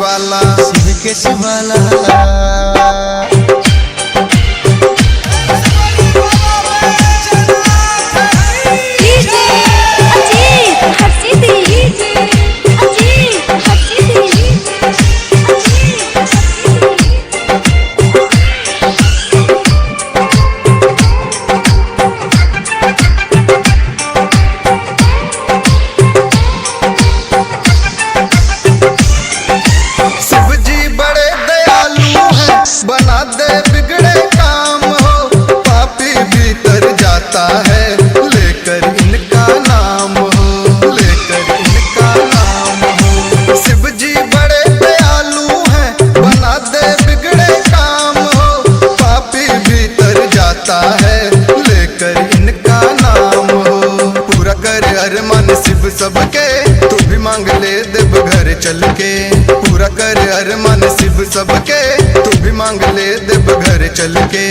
शिवाला, शिव के शिवाला। बना दे बिगड़े काम हो, पापी भीतर जाता है लेकर इनका नाम हो, लेकर इनका नाम हो। शिव जी बड़े दयालु हैं, बना दे बिगड़े काम हो, पापी भीतर जाता है लेकर इनका नाम हो। पूरा कर अरमान शिव सबके, तू भी मांग ले देव घर चल के। पूरा कर अरमान शिव सबके, तू भी मांग ले देव घर चल के।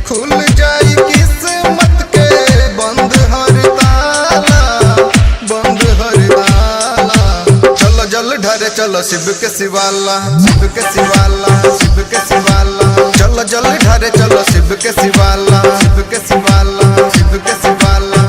खुल जाई किस्मत के बंद हर ताला, बंद हर ताला। चलो जल ढारे चलो शिव के शिवाला, शिव के शिवाला, शिव के शिवाला। चलो जल ढारे चलो शिव के शिवाला, शिव के शिवाला, शिव के शिवाला।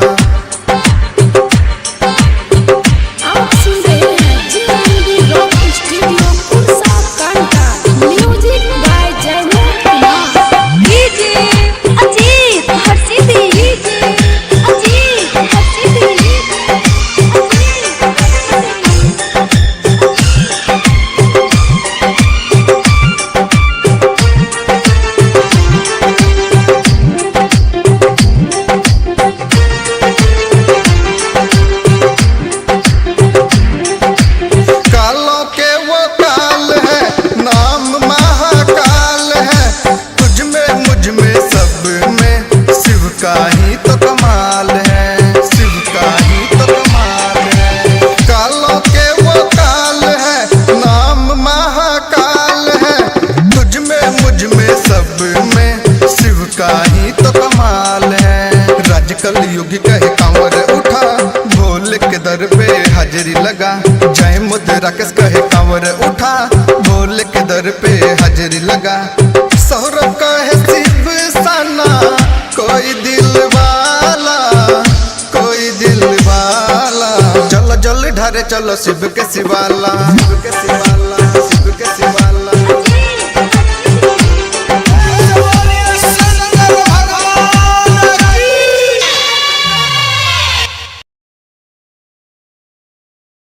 ही तो कमाल है, शिव का ही तो कमाल है। कालों के वो काल है, नाम महाकाल है। तुझ में मुझ में सब में शिव का ही तो कमाल है। राजकल युग कहे कांवर उठा, भोले के दर पे हाजिरी लगा। जय मुद्रा किस कहे कांवर उठा, भोले के दर पे हाजिरी लगा। सौरभ कहे शिव साना, कोई दिल वाला, कोई दिल वाला। चलो जल ढारे चलो शिव के शिवाला, शिव के शिवाला।